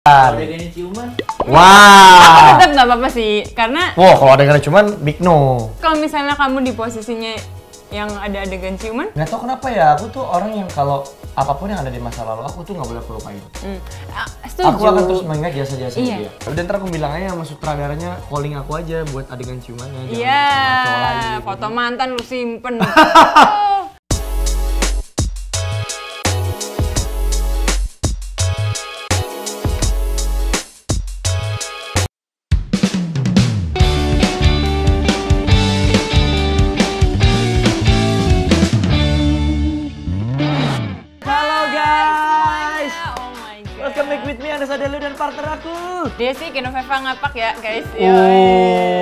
Adegan ciuman. Aku tetap nggak apa-apa sih, karena kalau adegan ciuman big no. kalau misalnya kamu di posisinya yang ada adegan ciuman, Nggak tahu kenapa ya, aku tuh orang yang kalau apapun yang ada di masa lalu aku tuh nggak boleh lupain. setuju. Aku akan terus mengingat jasa-jasa Iya. dia. Udah ntar aku bilang aja sama sutradaranya calling aku aja buat adegan ciumannya. Iya, Jangan sama cowok lain. foto mantan lu simpen. Welcome back with me, Anda Sadelu dan partner aku Desi Genoveva ngapak ya guys.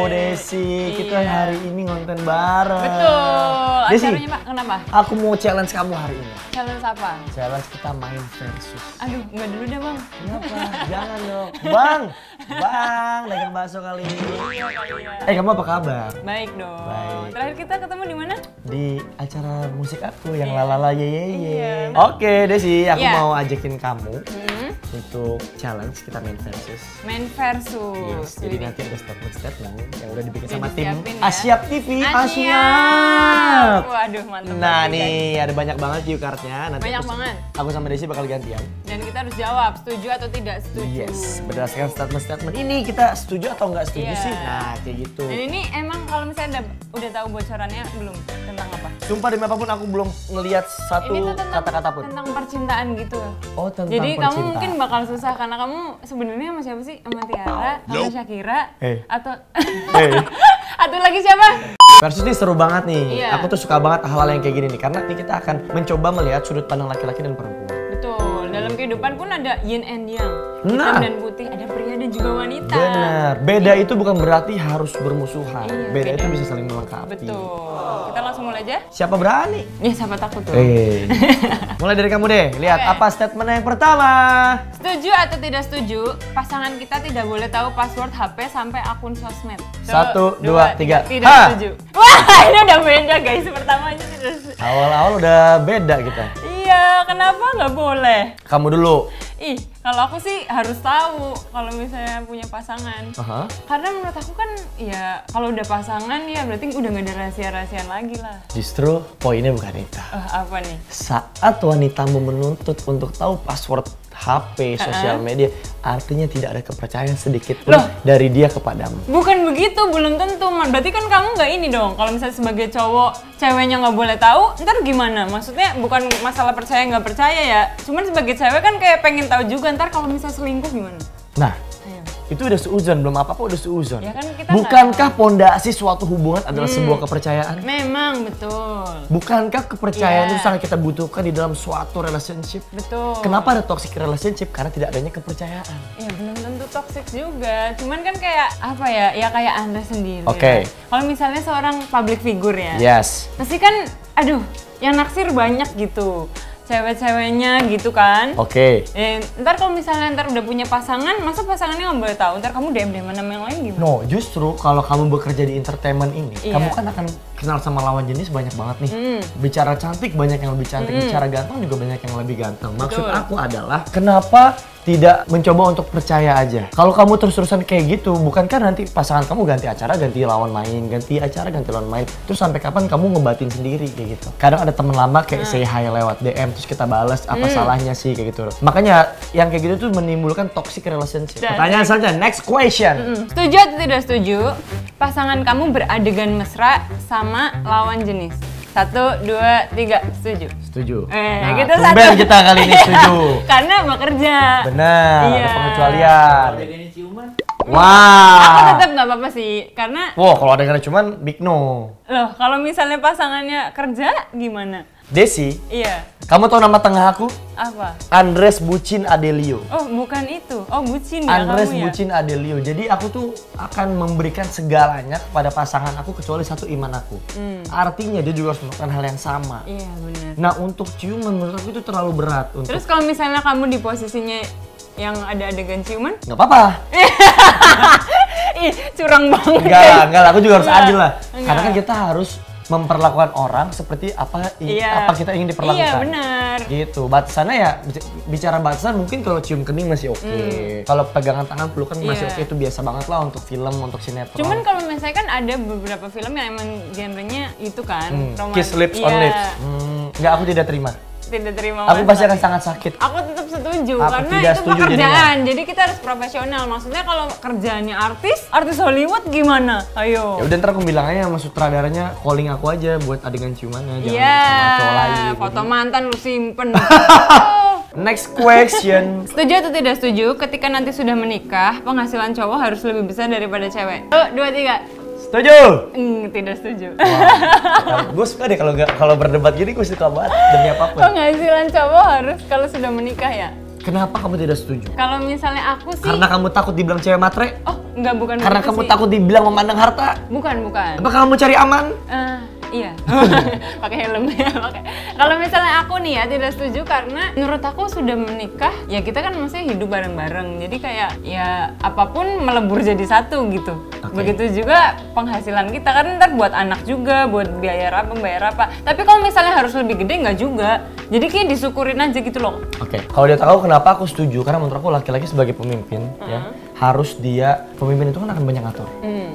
Desi, kita hari ini ngonten bareng. Betul. Desi, acaranya Pak, kenapa? aku mau challenge kamu hari ini. Challenge apa? Challenge kita main versus. Aduh, enggak dulu deh Bang. Kenapa? Jangan dong. Bang, dagang bakso kali ini. Kamu apa kabar? Baik dong. Baik. Terakhir kita ketemu di mana? Di acara musik aku yang lalala ye ye ye. Iya. Oke Desi, aku Iya. mau ajakin kamu untuk challenge kita main versus. Main versus. Yes, jadi nanti ada statement yang udah dibikin sama Udah tim disiapin ya. Asyap TV. Asyap. Waduh, mantap. Nah banget, nih guys. ada banyak banget cue cardnya. Nanti Banyak banget. Aku sama Desi bakal gantian. Dan kita harus jawab setuju atau tidak setuju. Yes, berdasarkan statement ini kita setuju atau nggak setuju Iya. sih. Nah kayak gitu. Dan ini emang kalau misalnya udah tahu bocorannya belum tentang apa? Sumpah demi apapun aku belum ngelihat satu Ini tuh tentang kata-kata pun. tentang percintaan gitu. Oh tentang Jadi kamu percintaan. mungkin bakal susah karena kamu sebenarnya sama siapa sih? Sama Tiara, sama Shakira, atau atau lagi siapa? Versus ini seru banget nih. Iya. Aku tuh suka banget hal-hal yang kayak gini nih karena ini kita akan mencoba melihat sudut pandang laki-laki dan perempuan. Betul. Dalam kehidupan pun ada yin and yang, Nah. hitam dan putih, ada pria dan juga wanita. Benar. Beda itu bukan berarti harus bermusuhan. Iya, Beda itu beda. bisa saling melengkapi. Betul. Kita langsung mulai aja. Siapa berani? Ya siapa takut tuh. Mulai dari kamu deh. Lihat Oke. apa statement yang pertama. Setuju atau tidak setuju, pasangan kita tidak boleh tahu password HP sampai akun sosmed. 1, 2, 3. Tidak Ha! setuju. Wah, ini udah beda guys. Pertamanya tidak setuju. Awal-awal udah beda kita. Iya, kenapa nggak boleh? Kamu dulu. Ih, kalau aku sih harus tahu kalau misalnya punya pasangan. Aha. Karena menurut aku kan ya kalau udah pasangan ya berarti udah nggak ada rahasia-rahasiaan lagi lah. Justru poinnya bukan itu. Apa nih? Saat wanitamu menuntut untuk tahu password HP, sosial media, artinya tidak ada kepercayaan sedikit pun Loh. dari dia kepadamu. Bukan begitu, belum tentu. Berarti kan kamu nggak ini dong. Kalau misalnya sebagai cowok, ceweknya nggak boleh tahu, ntar gimana? Maksudnya bukan masalah percaya nggak percaya ya. Cuman sebagai cewek kan kayak pengen tahu juga, ntar kalau misalnya selingkuh gimana? Nah, Ayo. itu udah seuzon, belum apa-apa udah seuzon. Ya kan kita Bukankah pondasi suatu hubungan adalah sebuah kepercayaan? Memang, betul. Bukankah kepercayaan Iya. itu sangat kita butuhkan di dalam suatu relationship? Betul. Kenapa ada toxic relationship? Karena tidak adanya kepercayaan. Ya belum tentu toxic juga, cuman kan kayak apa ya, ya kayak Anda sendiri. Oke. Kan? Kalau misalnya seorang public figure ya, Yes. pasti kan, aduh, yang naksir banyak gitu, cewek-ceweknya gitu kan. Oke. Ntar kalau misalnya ntar udah punya pasangan, masa pasangannya nggak boleh tahu? Ntar kamu DM sama yang lain gimana? No, justru kalau kamu bekerja di entertainment ini, Iya. kamu kan akan kenal sama lawan jenis banyak banget nih. Bicara cantik banyak yang lebih cantik, bicara ganteng juga banyak yang lebih ganteng. Maksud Betul. aku adalah, kenapa tidak mencoba untuk percaya aja? Kalau kamu terus-terusan kayak gitu, bukankah nanti pasangan kamu ganti acara, ganti lawan main, ganti acara, ganti lawan main, terus sampai kapan kamu ngebatin sendiri kayak gitu? Kadang ada temen lama kayak say hi lewat DM, terus kita bales, apa salahnya sih kayak gitu. Makanya yang kayak gitu tuh menimbulkan toxic relationship. Dan- Pertanyaan selanjutnya, next question. Setuju atau tidak setuju, pasangan kamu beradegan mesra sama lawan jenis? 1, 2, 3, setuju. Setuju. Nah, gitu tumben kita kali ini setuju. Karena bekerja. Benar, Iya. ada pengecualian. Aku Wah. tetap nggak apa-apa sih, karena Kalau adegan cuman big no. loh kalau misalnya pasangannya kerja gimana? Desi, Iya, kamu tahu nama tengah aku? apa? Andres Bucin Adelio. Oh bukan itu, oh bucin ya Andres kamu ya? Bucin Adelio. Jadi aku tuh akan memberikan segalanya kepada pasangan aku kecuali satu, iman aku. Artinya dia juga harus melakukan hal yang sama. Iya benar. Nah untuk ciuman menurut aku itu terlalu berat untuk. Terus kalau misalnya kamu di posisinya yang ada adegan ciuman? Nggak apa-apa. Ih curang banget. Enggak lah, aku juga harus Enggak, adil lah. enggak. Karena kan kita harus memperlakukan orang seperti apa apa kita ingin diperlakukan. Iya, benar. Gitu. Batasannya ya bicara batasan mungkin kalau cium kening masih oke. Kalau pegangan tangan pelukan masih oke, itu biasa banget lah untuk film, untuk sinetron. Cuman kalau misalnya kan ada beberapa film yang emang genrenya itu kan kiss lips on lips. Enggak, aku tidak terima. Tidak terima. Aku pasti akan sangat sakit. Aku tetap setuju Aku karena tidak itu setuju pekerjaan. Jadi kita harus profesional. Maksudnya kalau kerjaannya artis Hollywood gimana? Ayo. Ya udah ntar aku bilang aja sama sutradaranya calling aku aja buat adegan ciumannya, jangan Iya. sama cowok lain. Foto mantan lu simpen. Next question. Setuju atau tidak setuju ketika nanti sudah menikah, penghasilan cowok harus lebih besar daripada cewek? 1, 2, 3. Setuju? Tidak setuju. Gue suka deh kalau berdebat gini, gue suka banget demi apapun. Penghasilan cowok harus kalau sudah menikah ya? Kenapa kamu tidak setuju? Kalau misalnya aku sih... Karena kamu takut dibilang cewek matre? Oh, enggak, bukan Karena begitu kamu sih. takut dibilang memandang harta? Bukan. Apa kamu cari aman? Iya. Pakai helm ya, pakai. Kalau misalnya aku nih ya tidak setuju karena menurut aku sudah menikah, ya kita kan maksudnya hidup bareng-bareng. Jadi kayak ya apapun melebur jadi satu gitu. Begitu juga penghasilan kita kan ntar buat anak juga, buat bayar apa. Tapi kalau misalnya harus lebih gede nggak juga. Jadi kayak disyukurin aja gitu loh. Oke. Kalau dia tahu kenapa aku setuju, karena menurut aku laki-laki sebagai pemimpin ya harus pemimpin itu kan akan banyak ngatur.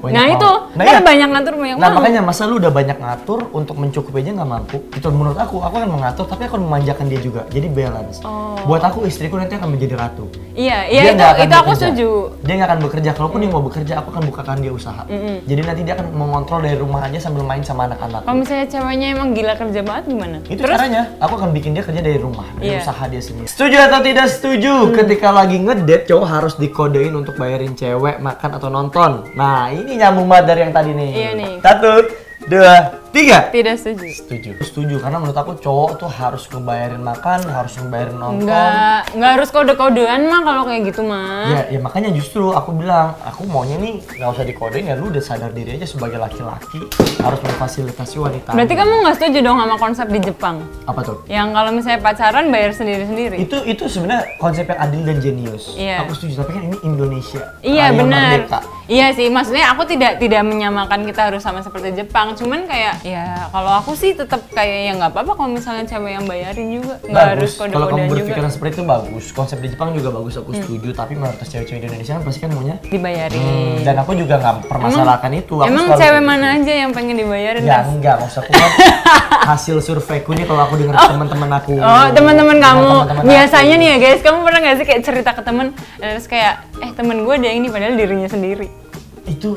Nah itu, kan banyak ngatur banyak Nah mau. makanya masa lu udah banyak ngatur untuk mencukupi aja nggak mampu. Itu menurut aku akan mengatur tapi aku akan memanjakan dia juga. Jadi balance. Buat aku istriku nanti akan menjadi ratu. Iya, Dia nggak akan itu aku bekerja. setuju. Dia nggak akan bekerja, kalaupun dia mau bekerja aku akan bukakan dia usaha. Jadi nanti dia akan mengontrol dari rumah aja sambil main sama anak-anak. Kalau misalnya ceweknya emang gila kerja banget gimana? Itu caranya, aku akan bikin dia kerja dari rumah, dari Iya. usaha dia sendiri. Setuju atau tidak setuju? Ketika lagi ngedate, cowok harus dikodein untuk bayarin cewek makan atau nonton. Nah, ini nyambung banget dari yang tadi nih. Iya nih. 1, 2, 3. Tidak setuju. Setuju karena menurut aku cowok tuh harus ngebayarin makan, harus ngebayarin nonton. Nggak harus kode-kodean mah kalau kayak gitu mah. Ya makanya justru aku bilang, aku maunya nih nggak usah dikodein, ya lu udah sadar diri aja sebagai laki-laki harus memfasilitasi wanita. Berarti kamu nggak setuju dong sama konsep di Jepang? Apa tuh? Yang kalau misalnya pacaran bayar sendiri-sendiri. Itu sebenarnya konsep yang adil dan jenius. Iya. Aku setuju, tapi kan ini Indonesia. Iya Raya benar. Merdeka. Iya sih, maksudnya aku tidak menyamakan kita harus sama seperti Jepang. Cuman kayak ya kalau aku sih tetap kayak ya nggak apa-apa kalau misalnya cewek yang bayarin juga. Nggak harus Bagus. Kalau kamu kode-kodean juga. berpikiran seperti itu bagus. Konsep di Jepang juga bagus, aku setuju. Tapi mayoritas cewek-cewek di Indonesia kan pasti kan maunya Dibayarin. dan aku juga nggak permasalahkan itu. Aku Emang selalu cewek kayak mana gitu. aja yang pengen dibayarin? Ya Kas? enggak, maksud aku kan hasil surveiku nih kalau aku denger teman-teman aku. Oh, teman-teman Dengan kamu. teman-teman Biasanya aku. nih ya guys, kamu pernah nggak sih kayak cerita ke temen terus kayak temen gue ada yang ini padahal dirinya sendiri. Itu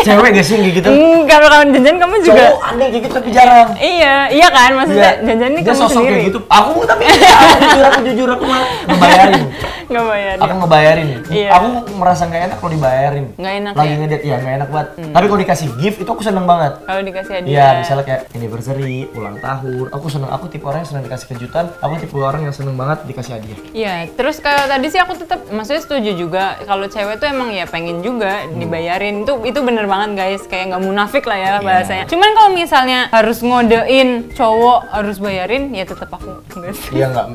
cewek gak sih yang kayak gitu? Kalau kawan jajan kamu juga. Cowok ada yang kayak gitu tapi jarang. Iya kan maksudnya jajan nih Dia kamu sosok sendiri. kayak gitu. Aku tapi aku jujur aku mah ngebayarin. Nggak bayar. Aku ngebayarin. Iya. Aku merasa nggak enak kalau dibayarin. Nggak enak Lagi ya? ngedate ya nggak enak banget. Tapi kalau dikasih gift itu aku seneng banget. Kalau dikasih hadiah. Iya, misalnya kayak anniversary, ulang tahun. Aku seneng. Aku tipe orang yang seneng dikasih kejutan. Aku tipe orang yang seneng banget dikasih hadiah. Iya, terus kalau tadi sih aku tetap maksudnya setuju juga kalau cewek tuh emang ya pengen juga dibayarin. Itu bener banget guys, kayak nggak munafik lah ya bahasanya. Cuman kalau misalnya harus ngodein cowok harus bayarin, ya tetap aku enggak sih. Iya nggak,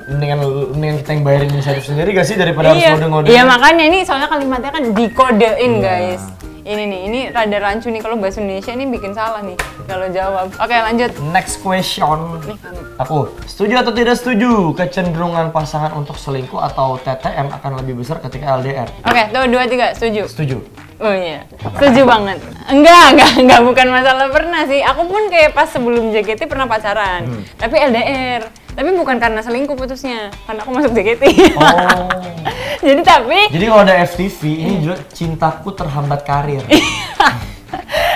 mendingan kita yang bayarin inisiatif sendiri gak sih daripada harus ngode-ngode. Iya makanya ini soalnya kalimatnya kan dikodein guys. Ini rada rancu nih kalau bahasa Indonesia ini bikin salah nih kalau jawab. Oke lanjut. Next question. Nih kamu. Aku setuju atau tidak setuju kecenderungan pasangan untuk selingkuh atau TTM akan lebih besar ketika LDR? Oke, tuh 2, 3 setuju. Setuju. Oh iya, setuju banget. Enggak, bukan masalah pernah sih. Aku pun kayak pas sebelum JKT pernah pacaran, tapi LDR. Tapi bukan karena selingkuh putusnya, karena aku masuk JKT. Oh. Jadi kalau ada FTV ini juga cintaku terhambat karir.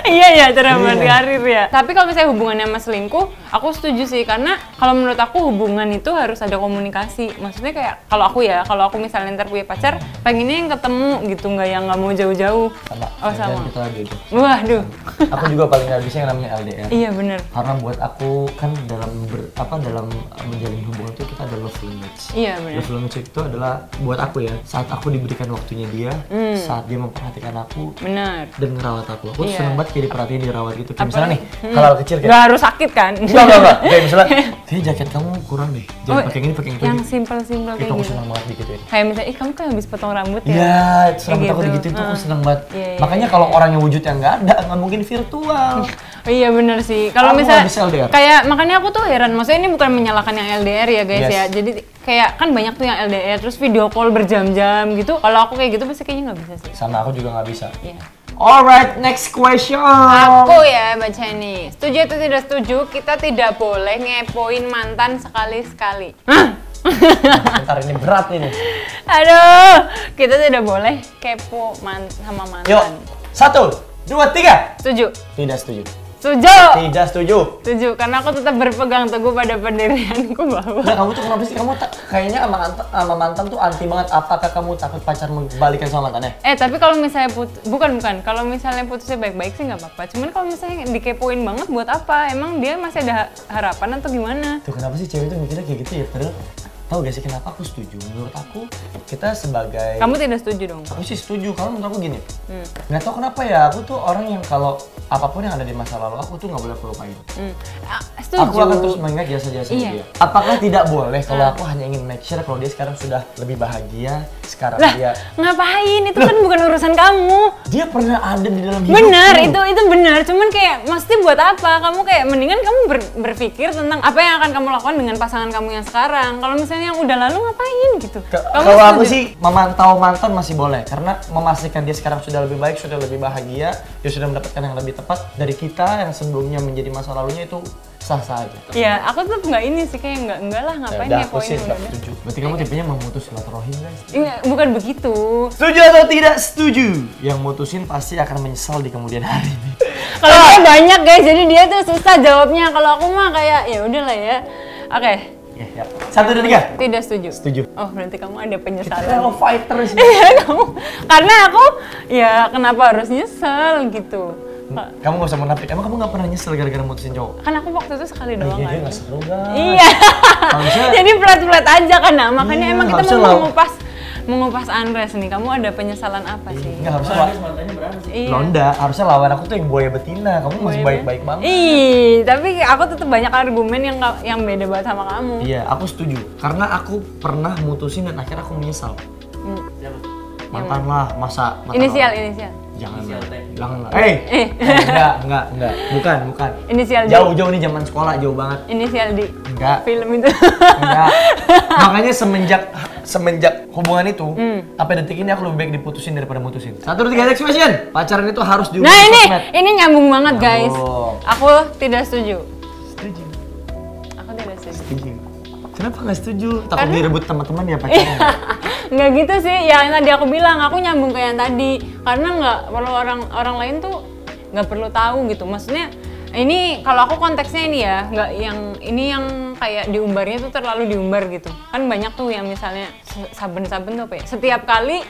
Iya terhambat Iya. karir ya. Tapi kalau misalnya hubungannya sama selingkuh, aku setuju sih karena kalau menurut aku hubungan itu harus ada komunikasi. Maksudnya kayak kalau aku misalnya ntar punya pacar, pengennya yang ketemu gitu, nggak mau jauh-jauh. Sama. Oh sama. Dan kita beda. Waduh. Aku juga paling gak bisa yang namanya LDR. Iya bener. Karena buat aku kan dalam menjalin hubungan itu kita ada love language. Iya bener. Love language itu adalah buat aku ya, saat aku diberikan waktunya dia, saat dia memperhatikan aku Bener. dan ngerawat aku. Aku tuh Iya. seneng banget kayak diperhatiin, dirawat gitu. Kayak Apa misalnya nih? nih, kalau kecil kayak Nggak harus sakit kan? enggak. Kayak misalnya, kayak jaket kamu kurang deh. Jangan Oh, pakai ini, pakai itu. yang simple-simple Itu kayak aku gitu. seneng banget digituin. Kayak misalnya, kamu kan habis potong rambut ya? Iya, rambut aku gitu. digituin tuh aku seneng banget. Iya. Makanya kalau orangnya wujudnya nggak ada, nggak mungkin virtual. Iya bener sih. Kalau Aku misalnya nggak bisa LDR. kayak makanya aku tuh heran. Maksudnya ini bukan menyalahkan yang LDR ya guys Yes. ya. Jadi kayak kan banyak tuh yang LDR terus video call berjam-jam gitu. Kalau aku kayak gitu pasti kayaknya nggak bisa sih. Sama aku juga nggak bisa. Iya. Alright, next question. Aku ya baca ini. Setuju atau tidak setuju? Kita tidak boleh ngepoin mantan sekali-sekali. Bentar, ini berat ini. Aduh, kita tidak boleh kepo sama mantan. Yuk, 1, 2, 3. Setuju? Tidak setuju. Setuju? Tidak setuju. Setuju, karena aku tetap berpegang teguh pada pendirianku bahwa Nah, kamu tuh kenapa sih? Kamu kayaknya sama mantan tuh anti banget. Apakah kamu takut pacarmu balikan sama mantannya? tapi kalau misalnya bukan kalau misalnya putusnya baik-baik sih nggak apa-apa. Cuman kalau misalnya dikepoin banget buat apa? Emang dia masih ada harapan atau gimana? Tuh kenapa sih cewek tuh mikirnya kayak gitu ya? Padahal tahu gak sih kenapa aku setuju? Menurut aku kita sebagai Kamu tidak setuju dong? aku sih setuju, karena menurut aku gini. Nggak tahu kenapa ya, aku tuh orang yang kalau apapun yang ada di masa lalu aku tuh nggak boleh aku lupain. Setuju. Aku akan terus mengingat jasa-jasa Iya. dia. Apakah tidak boleh kalau aku hanya ingin make sure kalau dia sekarang sudah lebih bahagia, sekarang Lah, dia ngapain? Itu kan bukan urusan kamu. dia pernah ada di dalam hidupku. Benar, itu benar. Cuman kayak mesti buat apa? Kamu kayak mendingan kamu berpikir tentang apa yang akan kamu lakukan dengan pasangan kamu yang sekarang. Kalau misalnya yang udah lalu ngapain gitu? Kamu Kalau aku setuju? sih memantau mantan masih boleh, karena memastikan dia sekarang sudah lebih baik, sudah lebih bahagia, dia sudah mendapatkan yang lebih tepat dari kita yang sebelumnya menjadi masa lalunya itu sah-sah aja. Iya, aku tuh nggak ini sih kayak enggak lah ngapain Udah, aku ngepoin sih nggak udah. setuju. Berarti kamu tipenya memutus silaturahim guys. Iya, bukan begitu. Setuju atau tidak setuju? Yang mutusin pasti akan menyesal di kemudian hari. Kalau dia banyak guys, jadi dia tuh susah jawabnya. Kalau aku mah kayak ya udahlah ya. Oke, Ya. 1, 2, 3. tidak setuju. Setuju. Oh, berarti kamu ada Kita penyesalan. fellow fighters. Iya, kamu. Karena aku ya kenapa harus nyesel gitu. Kamu gak usah munafik. Emang kamu gak pernah nyesel gara-gara mutusin cowok? Kan aku waktu itu sekali doang Iya, dia kan. gak seru guys. Iya. Harusnya- Jadi flat-flat aja kan. Nah, makanya Iya, emang kita harusnya mau mengupas Andres nih. Kamu ada penyesalan apa sih? Enggak harusnya mantannya berapa sih? Iya. Londa, harusnya lawan aku tuh yang buaya betina. Kamu masih baik-baik banget. Ih, tapi aku tetap banyak argumen yang beda banget sama kamu. Iya, aku setuju. Karena aku pernah mutusin dan akhirnya aku menyesal. Siapa? Mantan lah, masa mantan Inisial, orang. inisial. Jangan Inisial lah, T. jangan lah. Enggak. Bukan. Inisial D. Jauh ini zaman sekolah, jauh banget. Inisial D. Enggak. Film itu. Enggak. Makanya semenjak hubungan itu, sampai detik ini aku lebih baik diputusin daripada mutusin. 1, 2, 3, next question. Pacaran itu harus diumbar Nah, di sosmed. ini nyambung banget, guys. Nyambung. Aku tidak setuju. Setuju. Aku tidak setuju. Setuju. Kenapa nggak setuju? Takut Karena- direbut teman-teman ya pacaran. Nggak gitu sih, ya yang tadi aku bilang, aku nyambung ke yang tadi. Karena nggak perlu orang lain tuh nggak perlu tahu gitu. Maksudnya ini kalau aku konteksnya ini ya, nggak yang kayak diumbarnya tuh terlalu diumbar gitu. Kan banyak tuh yang misalnya saben-saben tuh apa ya, setiap kali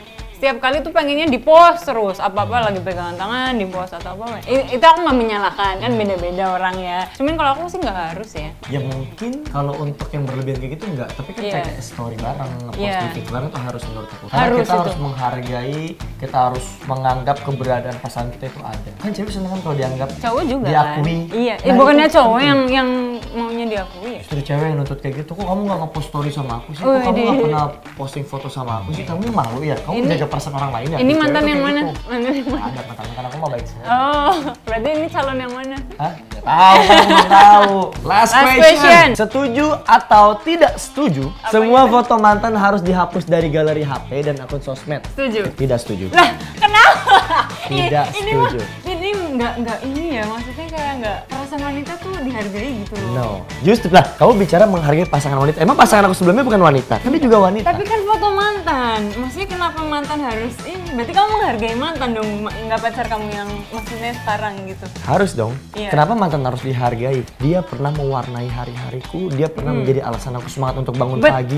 tuh pengennya di-post terus, apa-apa lagi pegangan tangan, di-post atau apa. Itu aku nggak menyalahkan, kan beda-beda orang ya. Cuman kalau aku sih nggak harus ya. Ya mungkin kalau untuk yang berlebihan kayak gitu enggak, tapi kan Iya. kayak story bareng, nge-post Iya. di feed bareng tuh harus menurut aku. Karena Harus kita itu. harus menghargai, kita harus menganggap keberadaan pasangan kita itu ada. Kan cewek seneng kan kalau dianggap Cowok juga diakui. kan. Iya, Nah, bukannya itu cowok penting. yang maunya diakui ya. Justru cewek yang nuntut kayak gitu, kok kamu nggak nge-post story sama aku sih? Kok Wih, kamu nggak di- pernah posting foto sama aku sih? Kamu malu ya? Kamu Ini- menjaga perasaan orang lain ya? Ini Cewek mantan tuh yang kayak mana? gitu. Mantan yang mana? Ada mantan aku mah baik semua. Oh, berarti ini calon yang mana? Hah? Nggak tahu, kamu nggak tahu. Last Last question. question. Setuju atau tidak setuju? Semua foto mantan harus dihapus dari galeri HP dan akun sosmed. Setuju. Tidak setuju. Lah, kenapa? Tidak ini setuju. Ini nggak ini ya, maksudnya kayak nggak perasaan wanita tuh dihargai gitu loh. No. Justru lah, kamu bicara menghargai pasangan wanita. Emang pasangan aku sebelumnya bukan wanita? Kan dia juga wanita. Tapi kan foto mantan, maksudnya kenapa mantan harus ini? Berarti kamu menghargai mantan dong, nggak pacar kamu yang maksudnya sekarang gitu. Harus dong. Iya. Kenapa mantan harus dihargai? Dia pernah mewarnai hari-hariku, dia pernah menjadi alasan aku semangat untuk bangun pagi.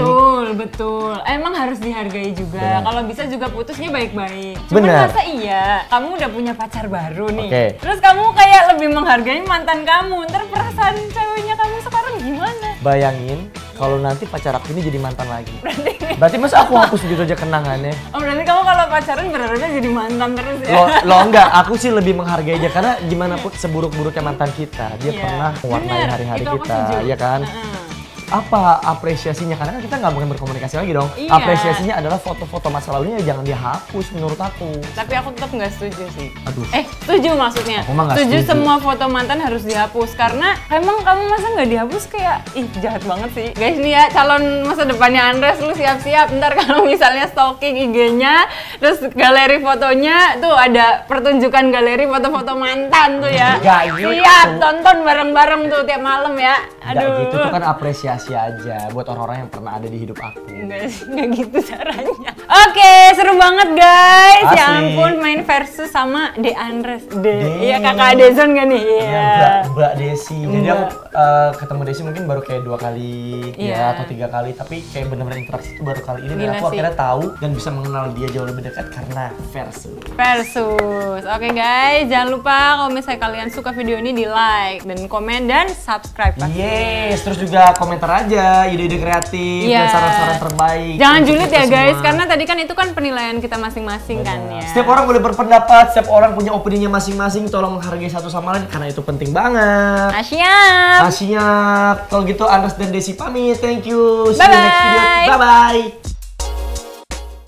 Betul. Emang harus dihargai juga. Benar. Kalau bisa juga putusnya baik-baik. Cuman Benar. masa iya, kamu udah punya pacar baru nih. Oke. Terus kamu kayak lebih menghargai mantan kamu. Ntar perasaan ceweknya kamu sekarang gimana? Bayangin kalau nanti pacar aku ini jadi mantan lagi. Berarti masa aku hapus gitu aja kenangannya? Oh berarti kamu kalau pacaran berharapnya jadi mantan terus ya? Lo enggak, aku sih lebih menghargai aja karena gimana pun seburuk-buruknya mantan kita, dia Iya. pernah mewarnai Bener, hari-hari itu aku kita, setuju. ya kan? Heeh. apa apresiasinya? Karena kan kita nggak mungkin berkomunikasi lagi dong. Iya. Apresiasinya adalah foto-foto masa lalunya jangan dihapus menurut aku. Tapi aku tetap nggak setuju sih. Aduh. Setuju maksudnya. Aku mah nggak Setuju setuju. semua foto mantan harus dihapus karena emang kamu masa nggak dihapus kayak jahat banget sih. Guys nih ya calon masa depannya Andres, lu siap-siap ntar kalau misalnya stalking IG-nya, terus galeri fotonya tuh ada pertunjukan galeri foto-foto mantan tuh ya. Nggak gitu. Siap, tonton bareng-bareng tuh tiap malam ya. Nggak Aduh. gitu, itu kan apresiasi aja buat orang-orang yang pernah ada di hidup aku. Enggak gitu caranya. Oke, seru banget guys. Ya Asli. ampun, main versus sama De Andres. De. Iya, kakak Dezon kan nih? Iya. Ya, Mbak Desi. Jadi Mbak. aku ketemu Desi mungkin baru kayak 2 kali Iya. ya atau 3 kali, tapi kayak bener-bener interaksi itu baru kali ini dan Gila aku sih. akhirnya tahu dan bisa mengenal dia jauh lebih dekat karena versus. Versus. Oke guys, jangan lupa kalau misalnya kalian suka video ini di like dan komen dan subscribe pasti. Yes, terus juga komentar aja ide-ide kreatif Iya. dan saran-saran terbaik. Jangan untuk julid kita ya guys, semua. karena tadi kan itu kan penilaian kita masing-masing kan ya. Setiap orang boleh berpendapat, setiap orang punya opininya masing-masing. Tolong menghargai satu sama lain karena itu penting banget. Siap. Siap. Kalau gitu Andres dan Desi pamit. Thank you. See you next video. Bye-bye. Bye bye.